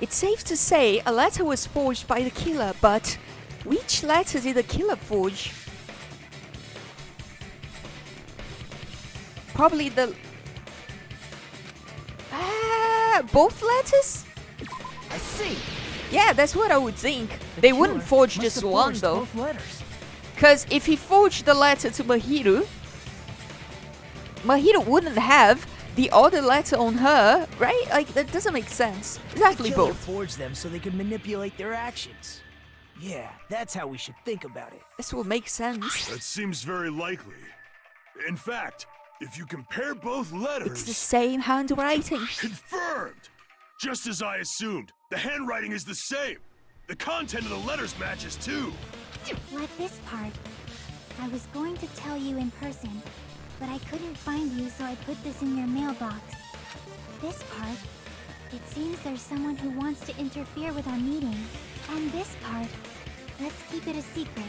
It's safe to say a letter was forged by the killer, but which letter did the killer forge? Probably the... both letters? I see. Yeah, that's what I would think. They wouldn't forge just one, though. Both letters. Because if he forged the letter to Mahiru, Mahiru wouldn't have the other letter on her, right? Like, that doesn't make sense. Exactly The killer both. forged them so they could manipulate their actions. Yeah, that's how we should think about it. This will make sense. That seems very likely. In fact, if you compare both letters... It's the same handwriting. Confirmed! Just as I assumed, the handwriting is the same. The content of the letters matches too. Like this part. I was going to tell you in person, but I couldn't find you, so I put this in your mailbox. This part. It seems there's someone who wants to interfere with our meeting. And this part. Let's keep it a secret.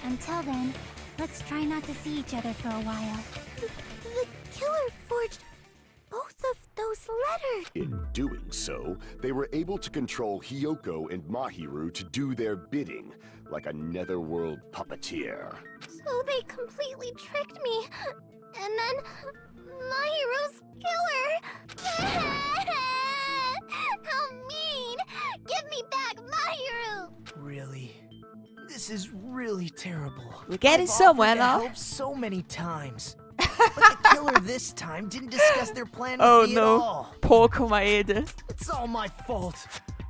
Until then, let's try not to see each other for a while. The killer forged both of those letters. In doing so, they were able to control Hiyoko and Mahiru to do their bidding, like a netherworld puppeteer. So they completely tricked me. And then Mahiru's killer. How mean! Give me back Mahiru! Really? This is really terrible. We're getting I've somewhere offered to now. help so many times. But the killer this time didn't discuss their plan with Oh me no, at all. poor Komaeda. It's all my fault.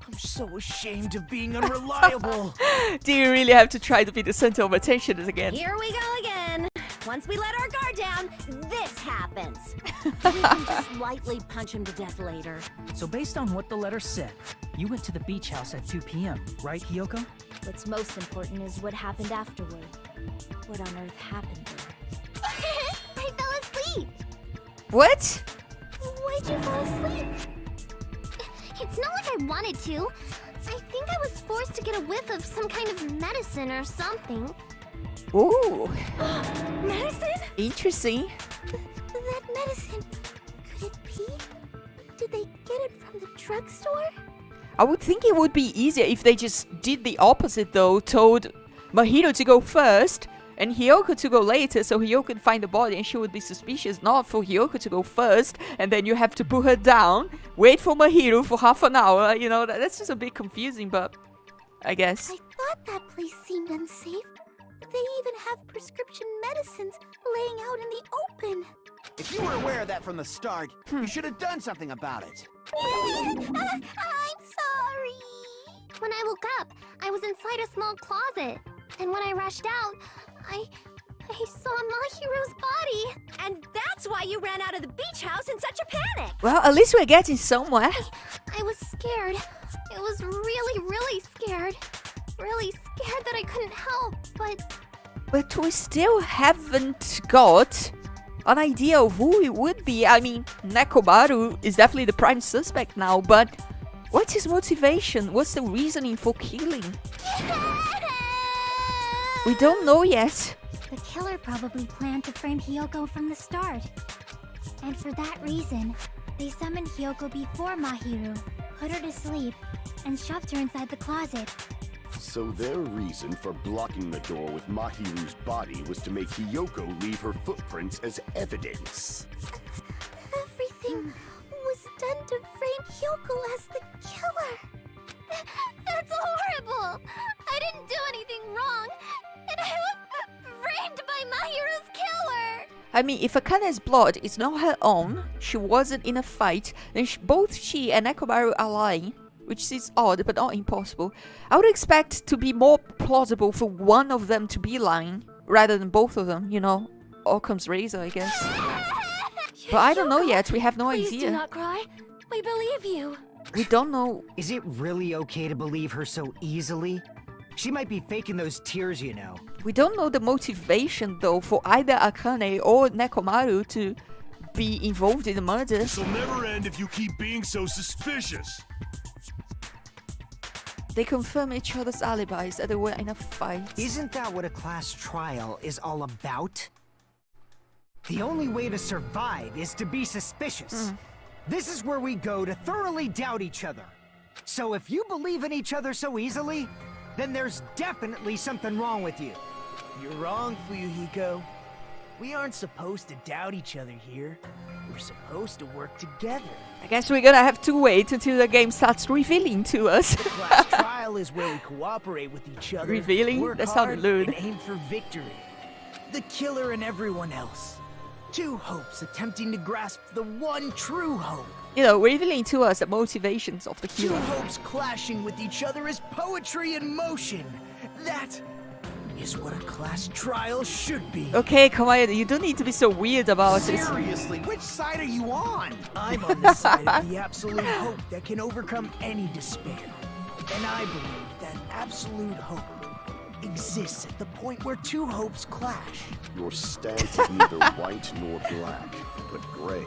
I'm so ashamed of being unreliable. Do you really have to try to be the center of attention again? Here we go again. Once we let our guard down, this happens. We can just lightly punch him to death later. So based on what the letter said, you went to the beach house at 2 p.m., right, Hiyoko? What's most important is what happened afterward. What on earth happened there? I fell asleep. What? Why'd you fall asleep? It's not like I wanted to. I think I was forced to get a whiff of some kind of medicine or something. Ooh, Medicine? interesting. That medicine. Could it be? Did they get it from the drugstore? I would think it would be easier if they just did the opposite though, told Mahito to go first and Hiyoko to go later so Hiyoko could find the body and she would be suspicious, not for Hiyoko to go first and then you have to put her down, wait for Mahiro for half an hour, you know, that's just a bit confusing, but I guess. I thought that place seemed unsafe. They even have prescription medicines laying out in the open. If you were aware of that from the start, you should have done something about it. I'm sorry. When I woke up, I was inside a small closet. And when I rushed out, I saw Mahiro's body. And that's why you ran out of the beach house in such a panic. Well, at least we're getting somewhere. I was scared. It was really scared. Really scared that I couldn't help, But we still haven't got an idea of who it would be. I mean, Nekomaru is definitely the prime suspect now, but what's his motivation? What's the reasoning for killing? We don't know yet. The killer probably planned to frame Hiyoko from the start. And for that reason, they summoned Hiyoko before Mahiru, put her to sleep, and shoved her inside the closet. So their reason for blocking the door with Mahiru's body was to make Hiyoko leave her footprints as evidence. Everything was done to frame Hiyoko as the killer. That's horrible! I didn't do anything wrong, and I was framed by Mahiru's killer! I mean, if Akane's blood is not her own, she wasn't in a fight, then both she and Nekomaru are lying, which is odd but not impossible. I would expect to be more plausible for one of them to be lying, rather than both of them, you know. Occam's razor, I guess. But I don't know yet, we have no Please idea. do not cry. We believe you. We don't know. Is it really okay to believe her so easily? She might be faking those tears, you know. We don't know the motivation though for either Akane or Nekomaru to be involved in the murder. This'll never end if you keep being so suspicious. They confirm each other's alibis that they were in a fight. Isn't that what a class trial is all about? The only way to survive is to be suspicious. This is where we go to thoroughly doubt each other. So if you believe in each other so easily, then there's definitely something wrong with you. You're wrong, Fuyuhiko. We aren't supposed to doubt each other here. We're supposed to work together. I guess we're gonna have to wait until the game starts revealing to us. The class trial is where we cooperate with each other. Revealing? Work That sounded hard, lewd. and aim for victory. The killer and everyone else. Two hopes attempting to grasp the one true hope. You know, revealing to us the motivations of the Two hero. hopes clashing with each other is poetry in motion. That is what a class trial should be. Okay, come on, you don't need to be so weird about it. Seriously, which side are you on? I'm on the side of the absolute hope that can overcome any despair. And I believe that absolute hope exists at the point where two hopes clash. Your stance is neither white nor black, but gray.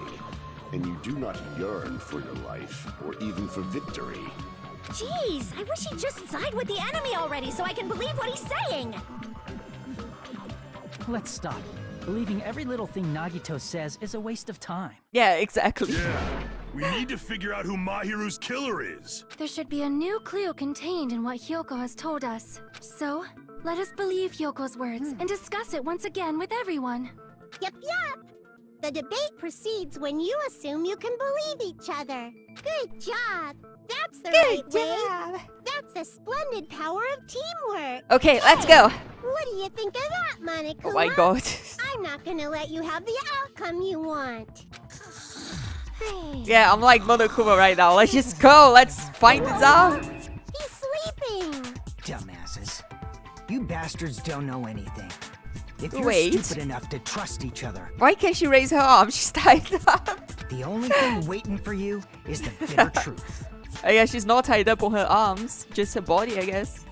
And you do not yearn for your life, or even for victory. Jeez, I wish he'd just side with the enemy already so I can believe what he's saying. Let's stop. Believing every little thing Nagito says is a waste of time. Yeah, exactly. Yeah, we need to figure out who Mahiru's killer is. There should be a new clue contained in what Hyoko has told us. So, let us believe Hyoko's words and discuss it once again with everyone. Yep. The debate proceeds when you assume you can believe each other. Good job. That's the right way. That's the splendid power of teamwork. Okay, let's go. What do you think of that, Monokuma? Oh my god. I'm not gonna let you have the outcome you want. Yeah, I'm like Monokuma right now. Let's just go. Let's find this out. He's sleeping. Dumbasses. You bastards don't know anything. If you're Wait. stupid enough to trust each other, Why can't she raise her arm? She's tied up. the only thing waiting for you is the bitter truth. I guess she's not tied up on her arms, just her body, I guess.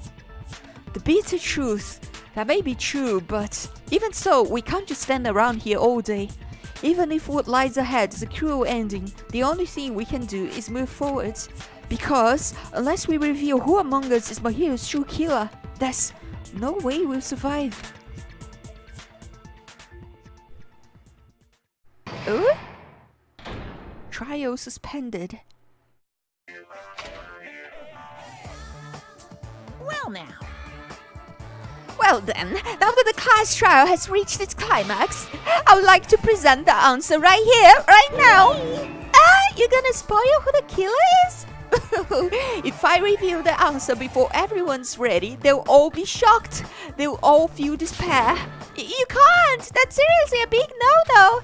The bitter truth. That may be true, but even so, we can't just stand around here all day. Even if what lies ahead is a cruel ending, the only thing we can do is move forward. Because unless we reveal who among us is Mahiru's true killer, there's no way we'll survive. Ooh? Trial suspended. Well now. Well then, now that the class trial has reached its climax, I would like to present the answer right here, right now. You're gonna spoil who the killer is? If I reveal the answer before everyone's ready, they'll all be shocked. They'll all feel despair. You can't! That's seriously a big no-no.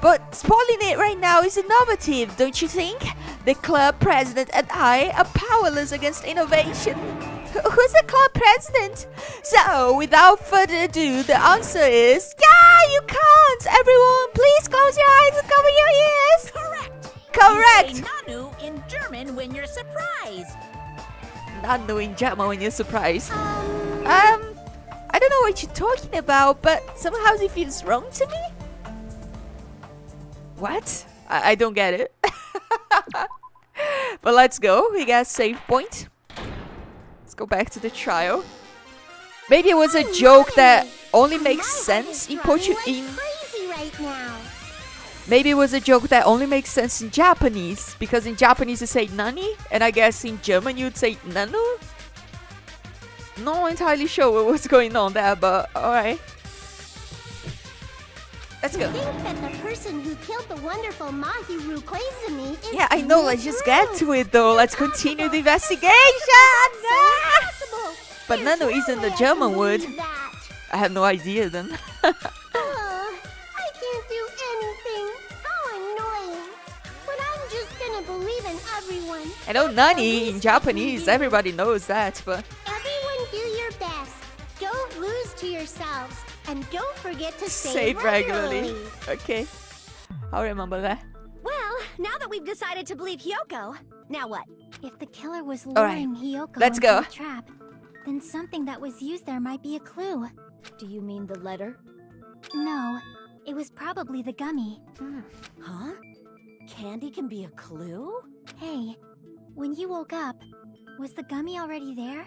But spoiling it right now is innovative, don't you think? The club president and I are powerless against innovation. Who's the club president? So, without further ado, the answer is... Yeah, you can't! Everyone, please close your eyes and cover your ears! Correct! Correct! You say Nanu in German when you're surprised. Nanu in German when you're surprised. I don't know what you're talking about, but somehow it feels wrong to me. What? I don't get it. But let's go. We got a save point. Let's go back to the trial. Maybe it was a joke that only makes sense in Portuguese. Crazy right now. Maybe it was a joke that only makes sense in Japanese, because in Japanese you say nani, and I guess in German you'd say nanu. Not entirely sure what's going on there, but alright. Let's go. I think that the person who killed the wonderful Mahiru Koizumi is... Yeah, I know, let's just get to it though. Let's continue the investigation! But nano isn't a German word. I have no idea then. I can't do anything. How annoying. But I'm just gonna believe in everyone. I know nani in Japanese, everybody knows that, but... Everyone do your best. Don't lose to yourselves. And don't forget to Save regularly. Okay. I'll remember that. Well, now that we've decided to believe Hyoko, now what? If the killer was Alright, luring Hyoko let's into go. a trap, then something that was used there might be a clue. Do you mean the letter? No, it was probably the gummy. Huh? Candy can be a clue? Hey, when you woke up, was the gummy already there?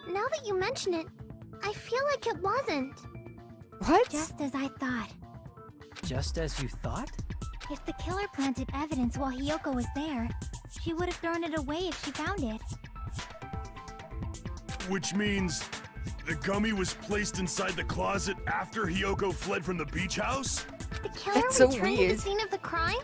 Now that you mention it, I feel like it wasn't. What? Just as I thought. Just as you thought? If the killer planted evidence while Hyoko was there, She would have thrown it away if she found it. Which means the gummy was placed inside the closet after Hiyoko fled from the beach house? The killer That's so returned to weird. the scene of the crime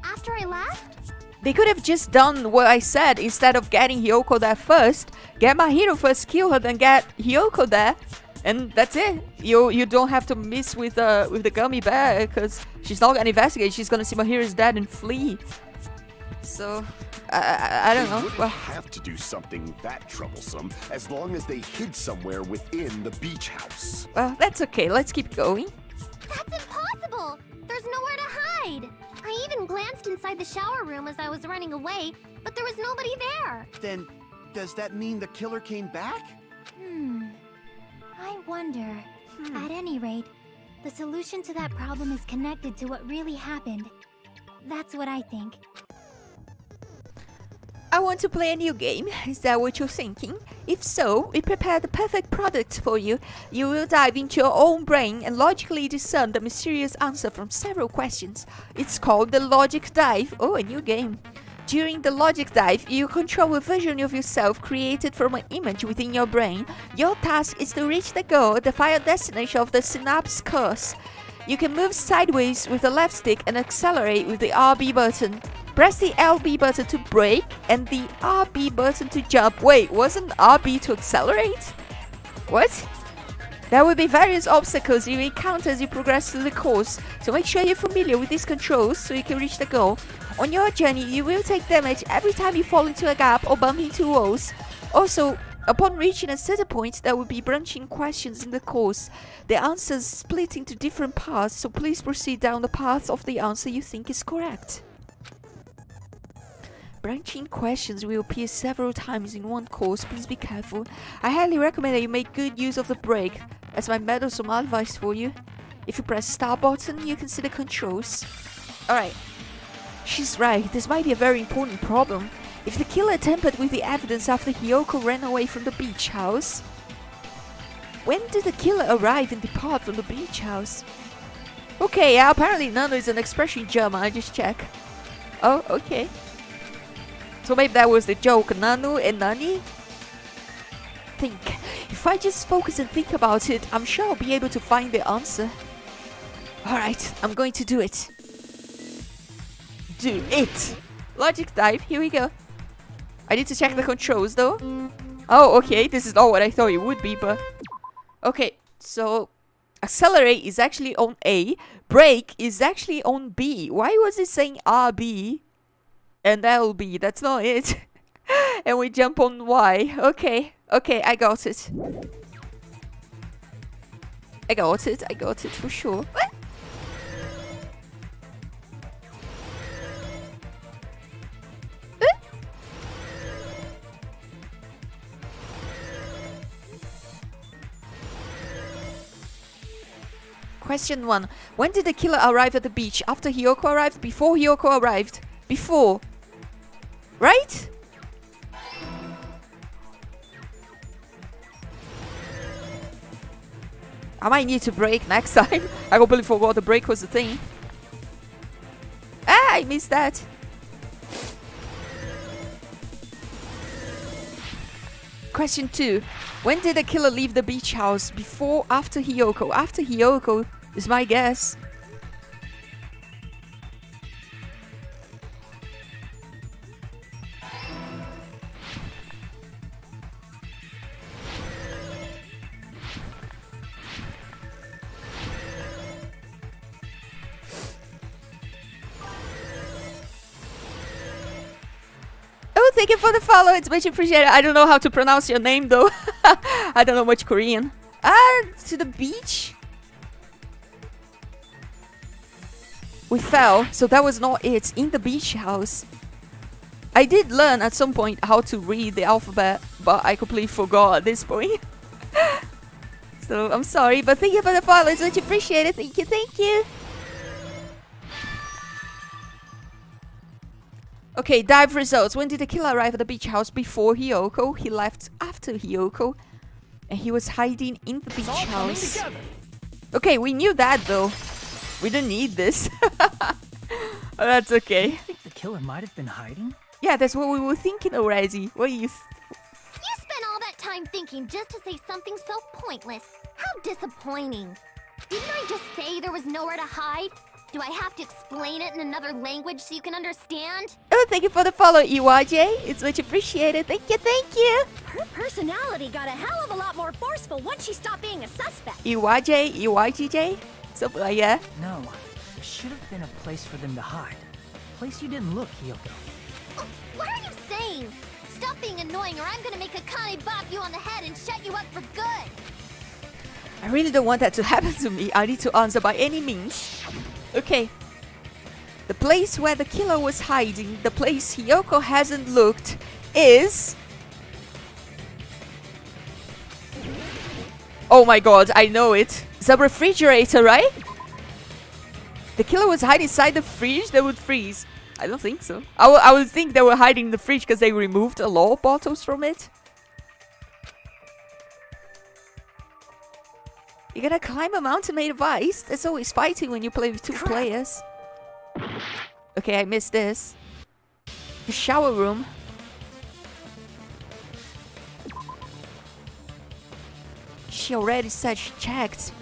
after I left? They could have just done what I said instead of getting Hiyoko there first. Get Mahiro first, kill her, then get Hiyoko there, and that's it. You don't have to mess with the gummy bear because she's not gonna investigate. She's gonna see Mahiro's dead and flee. So I don't They know. wouldn't Well, have to do something that troublesome as long as they hid somewhere within the beach house. well, that's okay. Let's keep going. That's impossible! There's nowhere to hide! I even glanced inside the shower room as I was running away, but there was nobody there. Then, does that mean the killer came back? I wonder. At any rate, the solution to that problem is connected to what really happened. That's what I think. I want to play a new game. Is that what you're thinking? If so, we prepared the perfect product for you. You will dive into your own brain and logically discern the mysterious answer from several questions. It's called the Logic Dive. Oh, a new game. During the Logic Dive, you control a version of yourself created from an image within your brain. Your task is to reach the goal, the final destination of the synapse course. You can move sideways with the left stick and accelerate with the RB button. Press the LB button to brake and the RB button to jump. Wait, wasn't RB to accelerate? What? There will be various obstacles you encounter as you progress through the course, so make sure you're familiar with these controls so you can reach the goal. On your journey, you will take damage every time you fall into a gap or bump into walls. Also, upon reaching a certain point, there will be branching questions in the course. The answers split into different paths, so please proceed down the path of the answer you think is correct. Branching questions will appear several times in one course. Please be careful. I highly recommend that you make good use of the brake. That's my meddlesome advice for you. If you press start button, you can see the controls. Alright. She's right. This might be a very important problem. If the killer tampered with the evidence after Hiyoko ran away from the beach house... When did the killer arrive and depart from the beach house? Okay, yeah, apparently Nano is an expression in German. I just check. Oh, okay. So maybe that was the joke, Nanu and Nani? Think. If I just focus and think about it, I'm sure I'll be able to find the answer. Alright, I'm going to do it. Do it! Logic dive, here we go. I need to check the controls though. Oh, okay, this is not what I thought it would be, but... Okay, so... Accelerate is actually on A. Brake is actually on B. Why was it saying RB? And LB, that's not it. And we jump on Y. Okay, okay, I got it. I got it for sure. What? Question 1. When did the killer arrive at the beach? After Hiyoko arrived? Before Hiyoko arrived? Before. Right? I might need to brake next time. I completely forgot the brake was a thing. Ah, I missed that. Question 2. When did the killer leave the beach house? Before, after Hiyoko? After Hiyoko is my guess. Oh, thank you for the follow. It's much appreciated. I don't know how to pronounce your name though. I don't know much Korean. To the beach? We fell, so that was not it. In the beach house. I did learn at some point how to read the alphabet, but I completely forgot at this point. So I'm sorry, but thank you for the follow. It's much appreciated. Thank you, thank you. Okay, dive results. When did the killer arrive at the beach house? Before Hiyoko. He left after Hiyoko. And he was hiding in the beach house. Okay, we knew that though. We didn't need this. Oh, that's okay. I think the killer might have been hiding. Yeah, that's what we were thinking already. What you... You spent all that time thinking just to say something so pointless. How disappointing. Didn't I just say there was nowhere to hide? Do I have to explain it in another language so you can understand? Oh, thank you for the follow, EYJ. It's much appreciated. Thank you, thank you. Her personality got a hell of a lot more forceful once she stopped being a suspect. EYJ, EYGJ? Something like that. No, there should have been a place for them to hide. A place you didn't look, Hiyoko. Oh, what are you saying? Stop being annoying or I'm gonna make Akane bop you on the head and shut you up for good. I really don't want that to happen to me. I need to answer by any means. Okay. The place where the killer was hiding, the place Hiyoko hasn't looked, is... Oh my god, I know it. It's a refrigerator, right? The killer was hiding inside the fridge that would freeze. I don't think so. I would think they were hiding in the fridge because they removed a lot of bottles from it. You're gonna climb a mountain made of ice? That's always fighting when you play with two players. Okay, I missed this. The shower room. She already said she checked.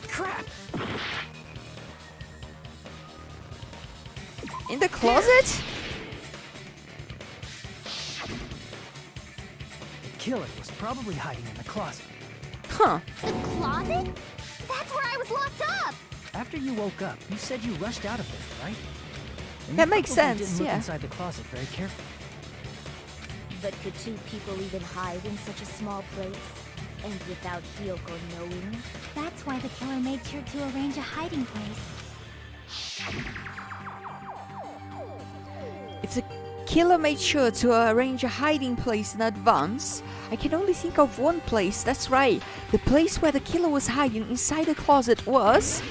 Crap! In the closet? The killer was probably hiding in the closet. Huh. The closet? That's where I was locked up. After you woke up, you said you rushed out of there, right? And That you makes probably sense, didn't look yeah. inside the closet very carefully. But could two people even hide in such a small place? And without Hiyoko knowing? That's why the killer made sure to arrange a hiding place. If the killer made sure to arrange a hiding place in advance, I can only think of one place. That's right. The place where the killer was hiding inside the closet was...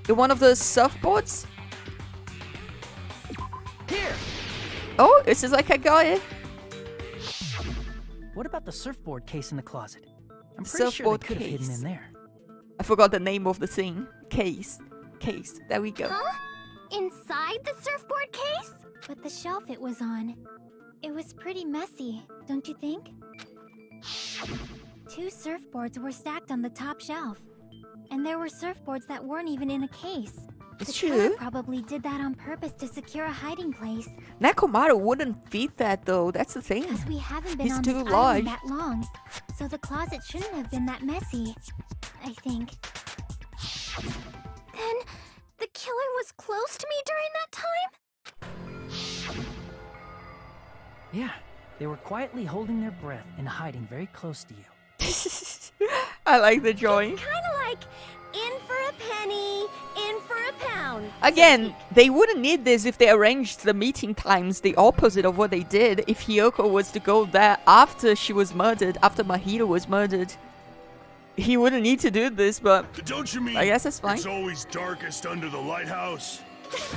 the one of the surfboards? Here! Oh, this is like I got it. What about the surfboard case in the closet? I'm pretty sure they Surfboard could have hidden case. in there. I forgot the name of the thing. Case. Case. There we go. Huh? Inside the surfboard case? But the shelf it was on. It was pretty messy, don't you think? Two surfboards were stacked on the top shelf. And there were surfboards that weren't even in a case. It's The killer true. probably did that on purpose to secure a hiding place. Nekomaru wouldn't fit that though. That's the thing. Because we haven't been He's on too this large. island that long. So the closet shouldn't have been that messy, I think. Then, the killer was close to me during that time? Yeah, they were quietly holding their breath and hiding very close to you. I like the drawing. Kinda like, in for a penny, in for a pound. Again, they wouldn't need this if they arranged the meeting times the opposite of what they did. If Hiyoko was to go there after she was murdered, after Mahito was murdered, he wouldn't need to do this, but Don't you mean I guess that's fine. it's always darkest under the lighthouse?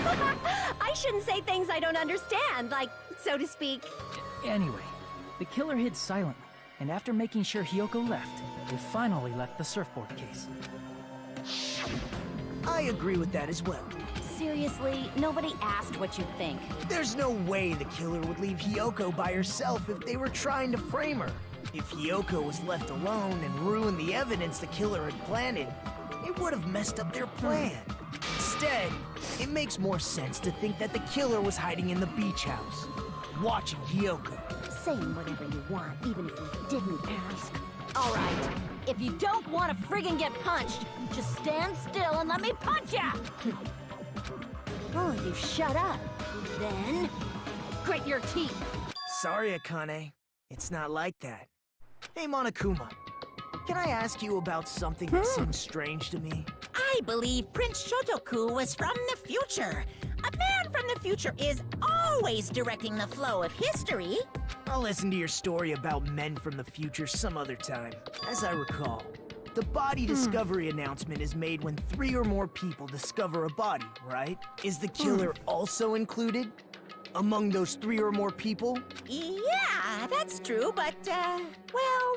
I shouldn't say things I don't understand, like, so to speak. Anyway, the killer hid silently, and after making sure Hiyoko left, they finally left the surfboard case. I agree with that as well. Seriously, nobody asked what you think. There's no way the killer would leave Hiyoko by herself if they were trying to frame her. If Hiyoko was left alone and ruined the evidence the killer had planted, it would have messed up their plan. Instead, it makes more sense to think that the killer was hiding in the beach house, watching Hiyoko. Saying whatever you want, even if you didn't ask. All right, if you don't want to friggin' get punched, just stand still and let me punch ya! Oh, you shut up. Then, grit your teeth. Sorry, Akane. It's not like that. Hey, Monokuma. Can I ask you about something that seems strange to me? I believe Prince Shotoku was from the future. A man from the future is always directing the flow of history. I'll listen to your story about men from the future some other time. As I recall, the body discovery announcement is made when 3 or more people discover a body, right? Is the killer also included among those 3 or more people? Yeah, that's true, but, well,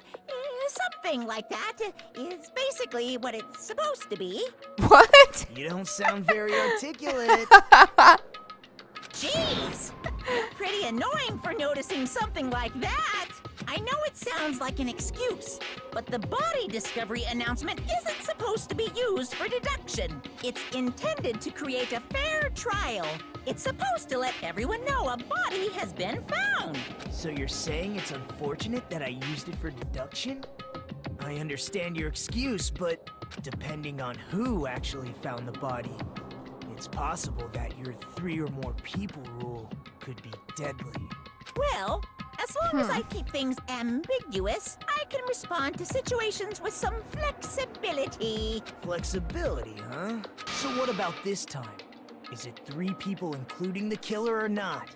something like that is basically what it's supposed to be. What? You don't sound very articulate. Jeez! You're pretty annoying for noticing something like that. I know it sounds like an excuse, but the body discovery announcement isn't supposed to be used for deduction. It's intended to create a fair trial. It's supposed to let everyone know a body has been found. So you're saying it's unfortunate that I used it for deduction? I understand your excuse, but depending on who actually found the body, it's possible that your 3 or more people rule could be deadly. Well, as long as I keep things ambiguous, I can respond to situations with some flexibility. Flexibility, huh? So what about this time? Is it 3 people including the killer or not?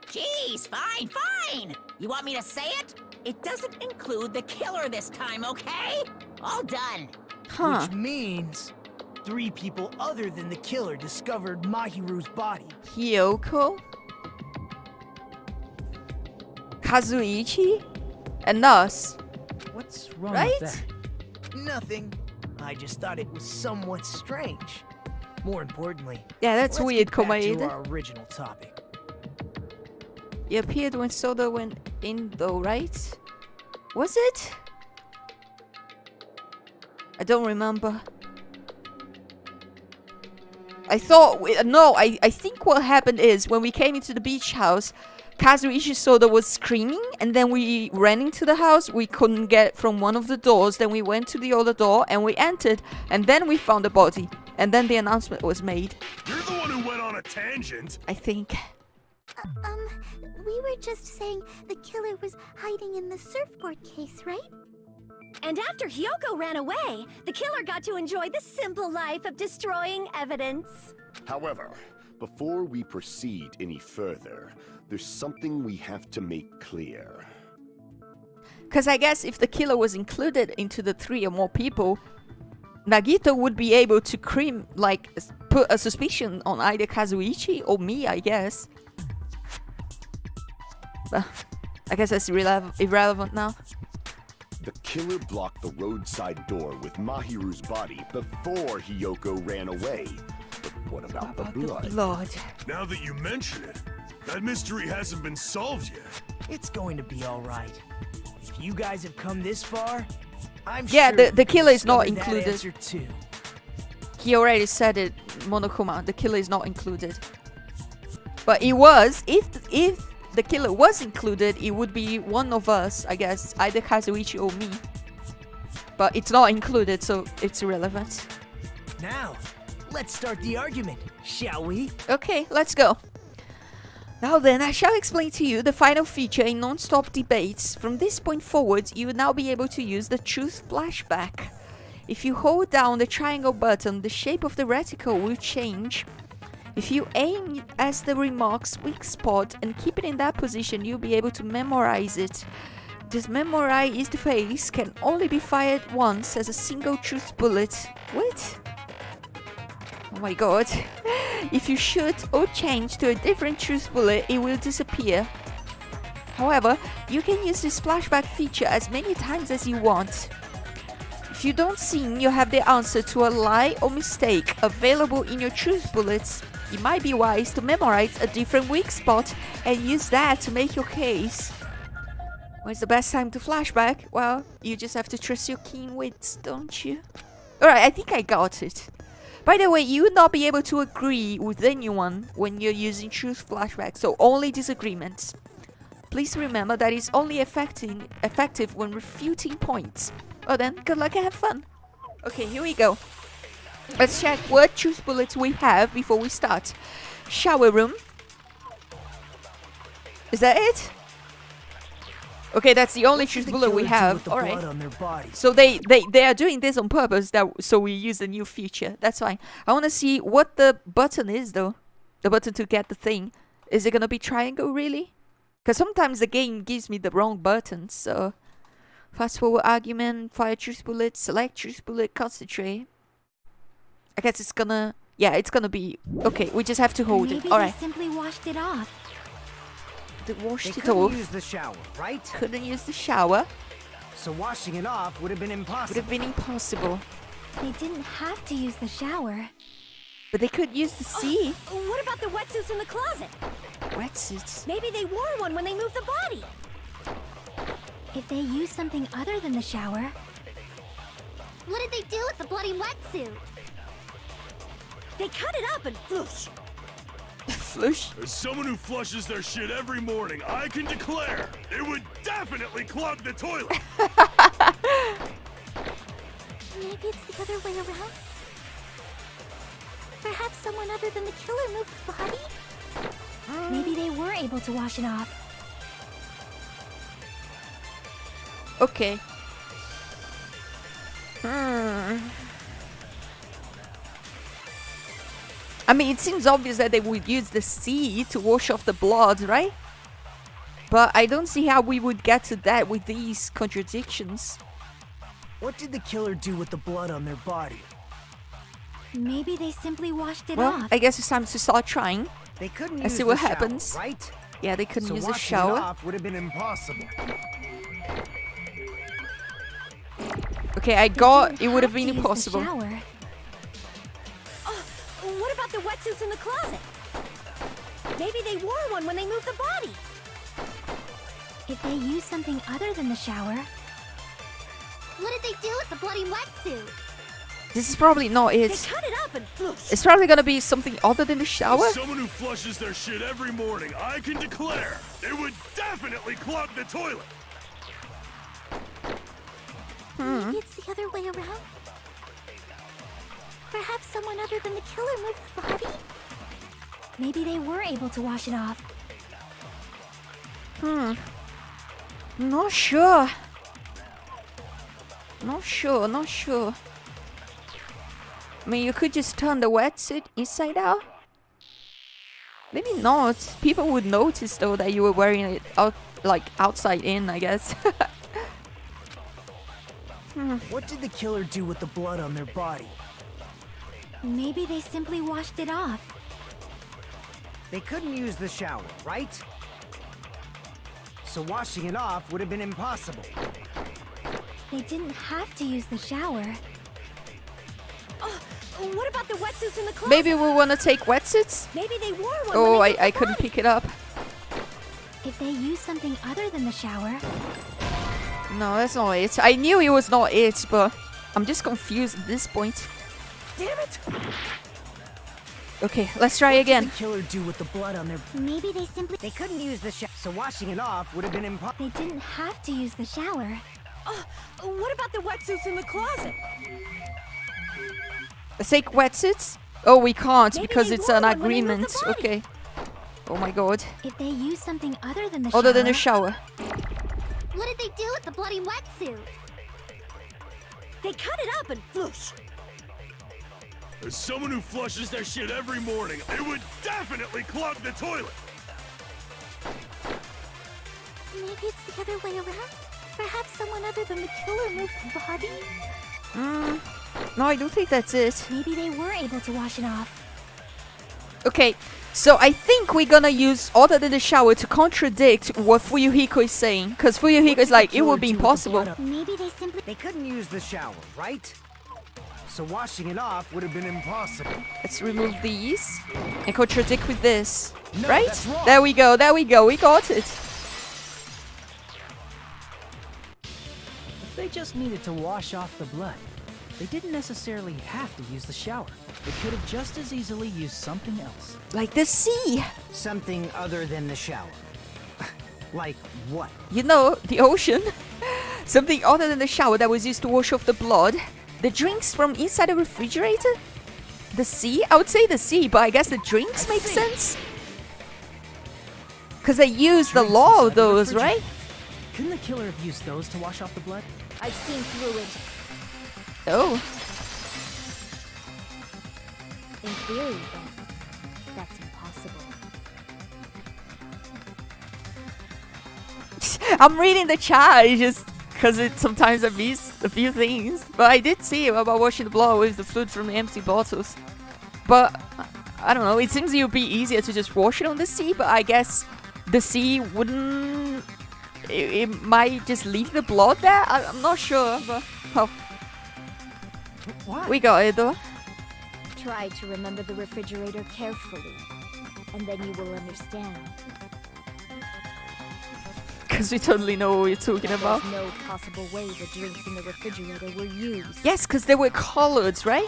Jeez, fine. You want me to say it? It doesn't include the killer this time, okay? All done. Huh. Which means 3 people other than the killer discovered Mahiru's body. Hyoko, Kazuichi, and us. What's wrong Right? with that? Nothing. I just thought it was somewhat strange. More importantly, Yeah, that's let's weird, get back to Komaeda. our original topic. He appeared when Soda went in, though, right? Was it? I don't remember. I thought... No, I think what happened is, when we came into the beach house, Kazuichi Soda was screaming, and then we ran into the house. We couldn't get from one of the doors. Then we went to the other door, and we entered, and then we found the body. And then the announcement was made. You're the one who went on a tangent. I think. We were just saying the killer was hiding in the surfboard case, right? And after Hyoko ran away, the killer got to enjoy the simple life of destroying evidence. However, before we proceed any further, there's something we have to make clear. Because I guess if the killer was included into the 3 or more people, Nagito would be able to put a suspicion on either Kazuichi or me, I guess. But I guess that's irrelevant now. The killer blocked the roadside door with Mahiru's body before Hyoko ran away. But what about the blood? Blood. Now that you mention it, that mystery hasn't been solved yet. It's going to be all right. If you guys have come this far, I'm Yeah, sure the killer is not you'll discover that included. answer too. He already said it, Monokuma. The killer is not included. But it was. If the killer was included, it would be one of us, I guess. Either Kazuichi or me. But it's not included, so it's irrelevant. Now, let's start the argument, shall we? Okay, let's go. Now then, I shall explain to you the final feature in non-stop debates. From this point forward, you will now be able to use the truth flashback. If you hold down the triangle button, the shape of the reticle will change. If you aim at the remark's weak spot and keep it in that position, you'll be able to memorize it. This memorized face can only be fired once as a single truth bullet. What? Oh my god. If you shoot or change to a different truth bullet, it will disappear. However, you can use this flashback feature as many times as you want. If you don't seem you have the answer to a lie or mistake available in your truth bullets, it might be wise to memorize a different weak spot and use that to make your case. When's the best time to flashback? Well, you just have to trust your keen wits, don't you? Alright, I think I got it. By the way, you would not be able to agree with anyone when you're using truth flashback, so only disagreements. Please remember that it's only effective when refuting points. Well then, good luck and have fun. Okay, here we go. Let's check what truth bullets we have before we start. Shower room. Is that it? Okay, that's the only truth bullet we have. Alright. So they are doing this on purpose, so we use the new feature. That's fine. I want to see what the button is though. The button to get the thing. Is it gonna be triangle really? Because sometimes the game gives me the wrong buttons, so... Fast forward argument, fire truth bullet, select truth bullet, concentrate. I guess it's gonna... Yeah, it's gonna be... Okay, we just have to hold Maybe it. Alright. they simply washed it off. They washed it couldn't off. use the shower, right? Couldn't use the shower. So washing it off would have been Would impossible. have been impossible. They didn't have to use the shower. But they could use the sea. What about the wetsuits in the closet? Wetsuits. Maybe they wore one when they moved the body. If they use something other than the shower... What did they do with the bloody wetsuit? They cut it up and floosh. Flush. As someone who flushes their shit every morning, I can declare it would definitely clog the toilet. Maybe it's the other way around? Perhaps someone other than the killer moved the body? Maybe they were able to wash it off. Okay. I mean, it seems obvious that they would use the sea to wash off the blood, right? But I don't see how we would get to that with these contradictions. What did the killer do with the blood on their body? Maybe they simply washed it Well, off. I guess it's time to start trying. They couldn't And use see what the shower, happens. right? Yeah, they couldn't So use a washing it shower. off would have been impossible. Okay, I They got didn't it would have have been to use the impossible. shower. What about the wetsuits in the closet? Maybe they wore one when they moved the body. If they use something other than the shower... What did they do with the bloody wetsuit? This is probably not They it. cut it up and floosh. It's probably gonna be something other than the shower. As someone who flushes their shit every morning, I can declare it would definitely clog the toilet. Maybe it's the other way around? Perhaps someone other than the killer moved the body? Maybe they were able to wash it off. Not sure. Not sure. I mean, you could just turn the wetsuit inside out. Maybe not. People would notice though that you were wearing it out, like outside in, I guess. What did the killer do with the blood on their body? Maybe they simply washed it off. They couldn't use the shower, right? So washing it off would have been impossible. They didn't have to use the shower. What about the wetsuits in the closet? Maybe we want to take wetsuits. Maybe they wore one. Oh, when they moved I the couldn't body. pick it up. If they use something other than the shower... No, that's not it. I knew it was not it, but I'm just confused at this point. Damn it! Okay, let's try What again. did the killer do with the blood on their... Maybe they simply... They couldn't use the shower, so washing it off would have been impossible. They didn't have to use the shower. What about the wetsuits in the closet? Let's take wetsuits. Oh, we can't Maybe because they it's wore an one when they moved agreement. the body. Okay. Oh my god. If they use something other than the shower... Other than the shower. What did they do with the bloody wetsuit? They cut it up and floosh. As someone who flushes their shit every morning, it would definitely clog the toilet. Maybe it's the other way around? Perhaps someone other than the killer moved the body? No, I don't think that's it. Maybe they were able to wash it off. Okay, so I think we're gonna use other than the shower to contradict what Fuyuhiko is saying. Because Fuyuhiko is like, it would be impossible. Maybe they simply... They couldn't use the shower, right? So washing it off would have been impossible. Let's remove these and contradict with this. No, Right? that's wrong. There we go, we got it. If they just needed to wash off the blood, they didn't necessarily have to use the shower. They could have just as easily used something else. Like the sea. Something other than the shower. Like what? You know, the ocean. Something other than the shower that was used to wash off the blood. The drinks from inside the refrigerator? The sea? I would say the sea, but I guess the drinks make sense. Because they use the Drinks law inside of the those, refrigerator. right? Couldn't the killer have used those to wash off the blood? I've seen through it. Oh. In theory, but that's impossible. I'm reading the chat, it's just because sometimes I miss a few things. But I did see about washing the blood with the fluid from the empty bottles. But I don't know, it seems it would be easier to just wash it on the sea, but I guess the sea wouldn't... It might just leave the blood there? I'm not sure, but... Well, What? we got it though. Try to remember the refrigerator carefully, and then you will understand. Because we totally know what you're talking about. There's no possible way the drinks in the refrigerator were used. Yes, because they were colored, right?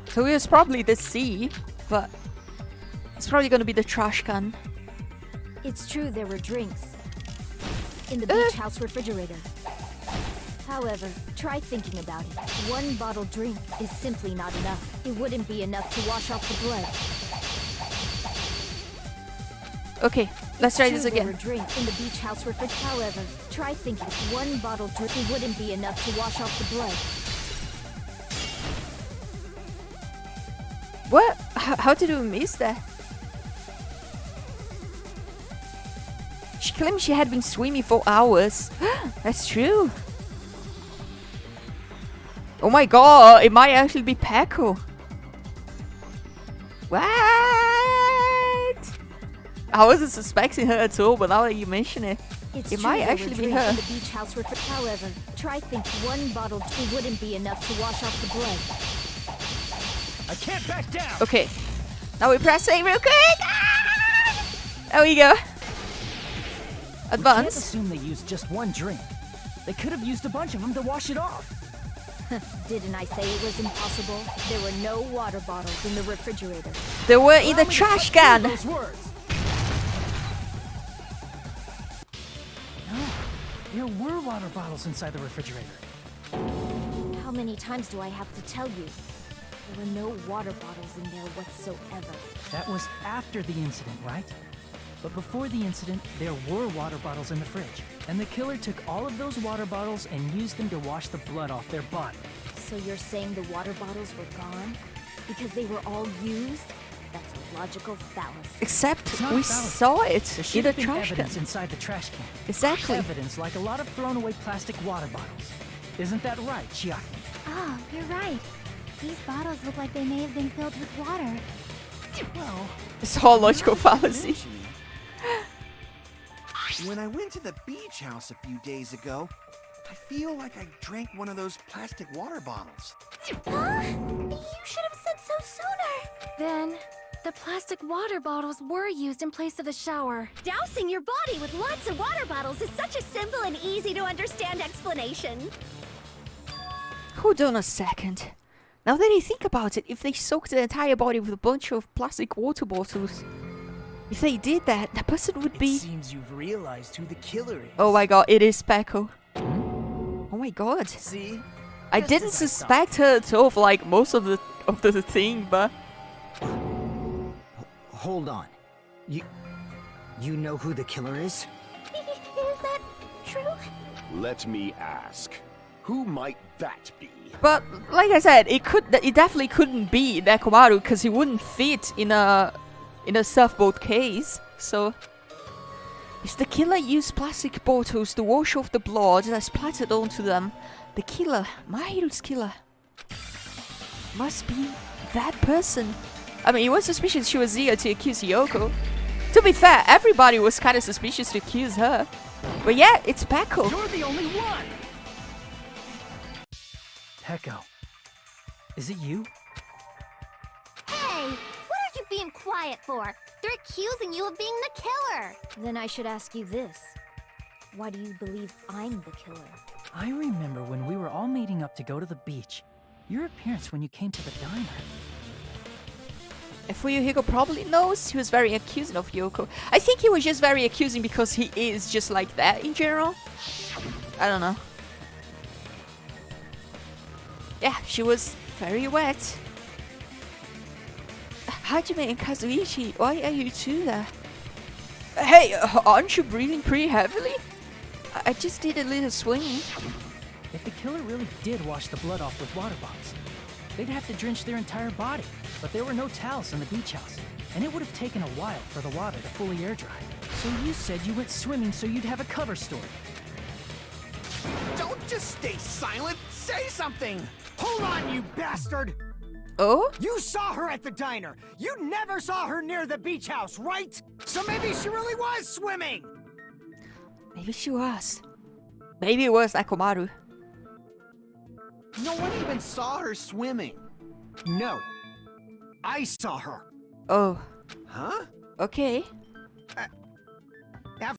So it was probably the sea, but it's probably gonna be the trash can. It's true there were drinks in the beach house refrigerator. However, try thinking about it. One bottled drink is simply not enough. It wouldn't be enough to wash off the blood. Okay, let's try It's this true there again. were drinks in the beach house refrigerator. However, try thinking. One bottled drink wouldn't be enough to wash off the blood. What? How did we miss that? She claimed she had been swimming for hours. That's true. Oh my god, it might actually be Peko. What? I wasn't suspecting her at all, but now that you mention it, It's it true might there were actually be drinks her. in the beach house however, try think one bottle wouldn't be enough to wash off the blood. I can't back down. Okay, now we press A real quick. Ah! There we go. Can't Advance. assume they used just one drink. They could have used a bunch of them to wash it off. Didn't I say it was impossible? There were no water bottles in the refrigerator. They were in the Allow me to trash cut can. through those words. No, there were water bottles inside the refrigerator. How many times do I have to tell you? There were no water bottles in there whatsoever. That was after the incident, right? But before the incident, there were water bottles in the fridge. And the killer took all of those water bottles and used them to wash the blood off their body. So you're saying the water bottles were gone? Because they were all used? That's a logical fallacy. Except It's not we a fallacy. saw There it should in the have been trash can. evidence inside the trash can. Exactly. Evidence like a lot of thrown away plastic water bottles. Isn't that right, Chiaki? Oh, you're right. These bottles look like they may have been filled with water. Well, It's all logical fallacy. When I went to the beach house a few days ago, I feel like I drank one of those plastic water bottles. You should have said so sooner. Then, the plastic water bottles were used in place of the shower. Dousing your body with lots of water bottles is such a simple and easy to understand explanation. Hold on a second. Now that I think about it, if they soaked the entire body with a bunch of plastic water bottles, if they did that, that person would it be... seems you've realized who the killer is. Oh my god, it is Peko. Oh my god. See? I Just didn't as I suspect her at all for like most of the thing, but... Hold on. You know who the killer is? Is that true? Let me ask. Who might that be? But like I said, it definitely couldn't be Nekomaru because he wouldn't fit in a surfboard case. So if the killer used plastic bottles to wash off the blood that splattered onto them, the killer, Mahiru's killer, must be that person. I mean, it was suspicious she was here to accuse Yoko. To be fair, everybody was kind of suspicious to accuse her. But yeah, it's Peko. You're the only one! Peko. Is it you? Hey, what are you being quiet for? They're accusing you of being the killer. Then I should ask you this. Why do you believe I'm the killer? I remember when we were all meeting up to go to the beach. Your appearance when you came to the diner. And Fuyuhiko probably knows he was very accusing of Yoko. I think he was just very accusing because he is just like that in general. I don't know. Yeah, she was very wet. Hajime and Kazuichi, why are you two there? Hey, aren't you breathing pretty heavily? I just did a little swimming. If the killer really did wash the blood off with water bottles, they'd have to drench their entire body. But there were no towels in the beach house, and it would have taken a while for the water to fully air dry. So you said you went swimming so you'd have a cover story. Don't just stay silent! Say something! Hold on, you bastard! Oh? You saw her at the diner! You never saw her near the beach house, right? So maybe she really was swimming! Maybe she was. Maybe it was Nekomaru. No one even saw her swimming. No. I saw her. Oh, Huh? okay.